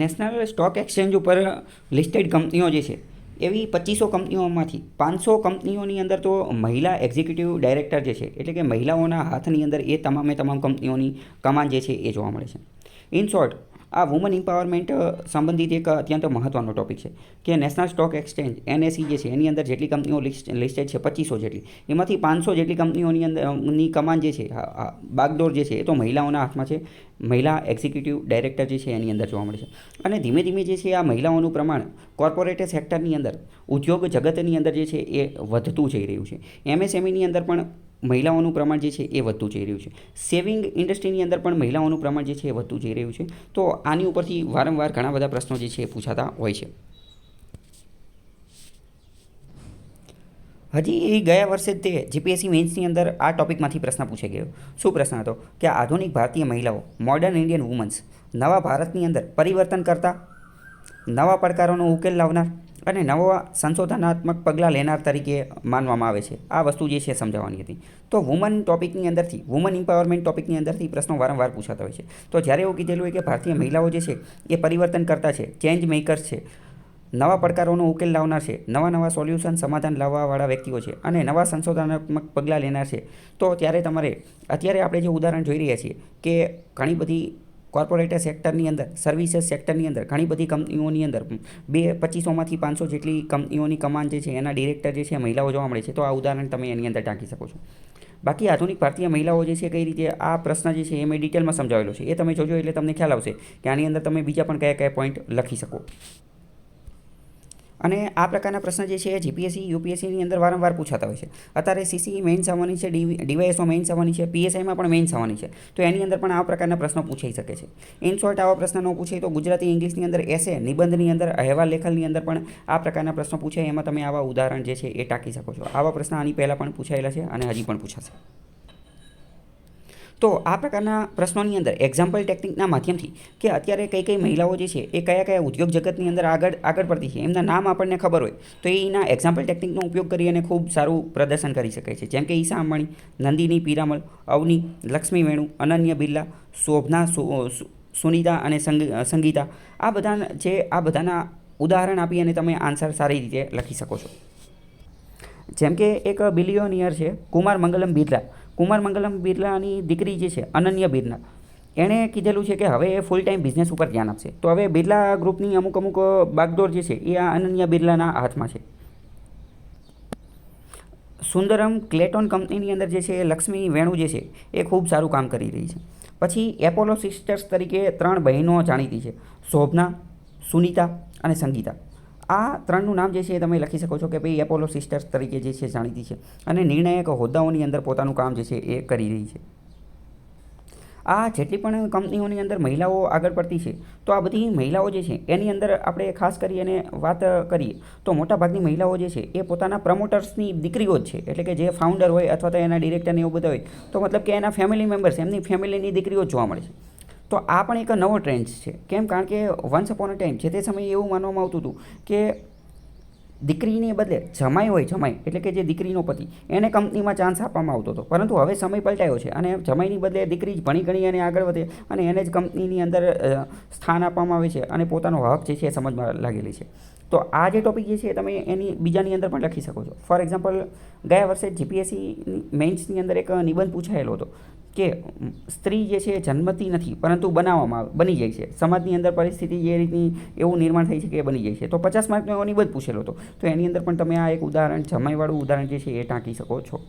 National stock exchange ઉપર listed કંપનીઓ જે છે એવી 2500 કંપનીઓમાંથી 500 કંપનીઓની અંદર તો મહિલા એક્ઝિક્યુટિવ ડાયરેક્ટર જે છે એટલે કે મહિલાઓના હાથની અંદર એ તમામે તમામ કંપનીઓની કમાન જે છે એ જોવા મળે છે. ઇન શોર્ટ, આ વુમન એમ્પાવરમેન્ટ સંબંધિત એક અત્યંત મહત્ત્વનો ટોપિક છે કે નેશનલ સ્ટોક એક્સચેન્જ NSE જે છે એની અંદર જેટલી કંપનીઓ લિસ્ટેડ છે 2500 જેટલી, એમાંથી 500 જેટલી કંપનીઓની અંદરની કમાન જે છે બાગડોર જે છે એ તો મહિલાઓના હાથમાં છે. મહિલા એક્ઝિક્યુટિવ ડાયરેક્ટર જે છે એની અંદર જોવા મળે છે. અને ધીમે ધીમે જે છે આ મહિલાઓનું પ્રમાણ કોર્પોરેટ સેક્ટરની અંદર, ઉદ્યોગ જગતની અંદર જે છે એ વધતું જઈ રહ્યું છે. MSMEની અંદર પણ મહિલાઓનું પ્રમાણ જે છે એ વધતું જઈ રહ્યું છે. સેવિંગ ઇન્ડસ્ટ્રીની અંદર પણ મહિલાઓનું પ્રમાણ જે છે એ વધતું જઈ રહ્યું છે. તો આની ઉપરથી વારંવાર ઘણા બધા પ્રશ્નો જે છે એ પૂછાતા હોય છે. હજી ગયા વર્ષે જ તે GPSC મેન્સની અંદર આ ટોપિકમાંથી પ્રશ્ન પૂછાઈ ગયો. શું પ્રશ્ન હતો કે આધુનિક ભારતીય મહિલાઓ, મોડર્ન ઇન્ડિયન વુમન્સ, નવા ભારતની અંદર પરિવર્તન કરતા, નવા પડકારોનો ઉકેલ લાવનાર અને નવા સંશોધનાત્મક પગલાં લેનાર તરીકે માનવામાં આવે છે. આ વસ્તુ જે છે સમજાવવાની હતી. તો વુમન ટોપિકની અંદરથી, વુમન એમ્પાવરમેન્ટ ટોપિકની અંદરથી પ્રશ્નો વારંવાર પૂછાતા હોય છે. તો જ્યારે એવું કીધેલું હોય કે ભારતીય મહિલાઓ જે છે એ પરિવર્તન કરતા છે, ચેન્જ મેકર્સ છે, નવા પડકારોનો ઉકેલ લાવનાર છે, નવા સોલ્યુશન સમાધાન લાવવાવાળા વ્યક્તિઓ છે અને નવા સંશોધનાત્મક પગલાં લેનાર છે. તો ત્યારે તમારે અત્યારે આપણે જે ઉદાહરણ જોઈ રહ્યા છીએ કે ઘણી બધી કોર્પોરેટ સેક્ટરની અંદર, સર્વિસીસ સેક્ટરની અંદર ઘણી બધી કંપનીઓની અંદર 2500માંથી 500 જેટલી કંપનીઓની કમાન જે છે એના ડિરેક્ટર જે છે મહિલાઓ જોવા મળે છે. તો આ ઉદાહરણ તમે એની અંદર ટાંકી શકો છો. બાકી આધુનિક ભારતીય મહિલાઓ જે છે કઈ રીતે, આ પ્રશ્ન જે છે એ મેં ડિટેલમાં સમજાવેલો છે. એ તમે જોજો એટલે તમને ખ્યાલ આવશે કે આની અંદર તમે બીજા પણ કયા પોઈન્ટ લખી શકો. અને આ પ્રકારના પ્રશ્ન જે છે GPSC UPSCની અંદર વારંવાર પૂછાતા હોય છે. અત્યારે CCE મેઇન્સ આવવાની છે, DYSO મેઇન્સ આવવાની છે, PSIમાં પણ મેઇન્સ આવવાની છે. તો એની અંદર પણ આ પ્રકારના પ્રશ્નો પૂછાઈ શકે છે. ઇન શોર્ટ, આવા પ્રશ્ન ન પૂછે તો ગુજરાતી ઇંગ્લિશની અંદર એસે, નિબંધની અંદર, અહેવાલ લેખનની અંદર પણ આ પ્રકારના પ્રશ્નો પૂછાય. એમાં તમે આવા ઉદાહરણ જે છે એ ટાંકી શકો છો. આવા પ્રશ્ન આની પહેલાં પણ પૂછાયેલા છે અને હજી પણ પૂછાશે. તો આ પ્રકારના પ્રશ્નોની અંદર એક્ઝામ્પલ ટેકનિકના માધ્યમથી કે અત્યારે કઈ મહિલાઓ જે છે એ કયા ઉદ્યોગ જગતની અંદર આગળ પડતી છે, એમના નામ આપણને ખબર હોય તો એના એક્ઝામ્પલ ટેકનિકનો ઉપયોગ કરી અને ખૂબ સારું પ્રદર્શન કરી શકે છે. જેમ કે ઈશા અંબાણી, નંદિની પીરામલ, અવની, લક્ષ્મી વેણુ, અનન્યા બિરલા, શોભના, સુનીતા અને સંગીતા. આ બધાના ઉદાહરણ આપી અને તમે આન્સર સારી રીતે લખી શકો છો. જેમ કે એક બિલિયોનિયર છે કુમાર મંગલમ બિરલા. કુમાર મંગલમ બિરલાની દીકરી જે છે અનન્યા બિરલા, એણે કીધેલું છે કે હવે એ ફૂલ ટાઈમ બિઝનેસ ઉપર ધ્યાન આપશે. તો હવે બિરલા ગ્રુપની અમુક બાગડોર જે છે એ આ અનન્યા બિરલાના હાથમાં છે. સુંદરમ ક્લેટોન કંપનીની અંદર જે છે લક્ષ્મી વેણુ જે છે એ ખૂબ સારું કામ કરી રહી છે. પછી એપોલો સિસ્ટર્સ તરીકે 3 બહેનો જાણીતી છે, શોભના, સુનીતા અને સંગીતા. આ ત્રણનું નામ જે છે એ તમે લખી શકો છો કે ભાઈ એપોલો સિસ્ટર્સ તરીકે જે છે જાણીતી છે અને નિર્ણાયક હોદ્દાઓની અંદર પોતાનું કામ જે છે એ કરી રહી છે. આ જેટલી પણ કંપનીઓની અંદર મહિલાઓ આગળ પડતી છે તો આ બધી મહિલાઓ જે છે એની અંદર આપણે ખાસ કરી અને વાત કરીએ તો મોટાભાગની મહિલાઓ જે છે એ પોતાના પ્રમોટર્સની દીકરીઓ જ છે. એટલે કે જે ફાઉન્ડર હોય અથવા તો એના ડિરેક્ટરને એવું બધા હોય તો મતલબ કે એના ફેમિલી મેમ્બર્સ, એમની ફેમિલીની દીકરીઓ જ જોવા મળે છે. તો આ પણ એક નવો ટ્રેન્ડ છે. કેમ? કારણ કે વન્સ અપોન અ ટાઈમ જે તે સમયે એવું માનવામાં આવતું હતું કે દીકરીને બદલે જમાઈ હોય, જમાઈ એટલે કે જે દીકરીનો પતિ, એને કંપનીમાં ચાન્સ આપવામાં આવતો હતો. પરંતુ હવે સમય પલટાયો છે અને જમાઈની બદલે દીકરી જ ભણી ગણી અને આગળ વધે અને એને જ કંપનીની અંદર સ્થાન આપવામાં આવે છે અને પોતાનો હક જે છે એ સમજવા લાગેલી છે. તો આ જે ટોપિક જે છે તમે એની બીજાની અંદર પણ લખી શકો છો. ફોર એક્ઝામ્પલ, ગયા વર્ષે GPSC મેઇન્સની અંદર એક નિબંધ પૂછાયેલો હતો કે સ્ત્રી જે છે જન્મતી નથી પરંતુ બની જાય છે. સમાજની અંદર પરિસ્થિતિ જે રીતની એવું નિર્માણ થઈ છે કે એ બની જાય છે. તો 50 માર્કનો એવો નિબંધ પૂછેલો હતો. તો એની અંદર પણ તમે આ એક ઉદાહરણ, જમાઈવાળું ઉદાહરણ જે છે એ ટાંકી શકો છો.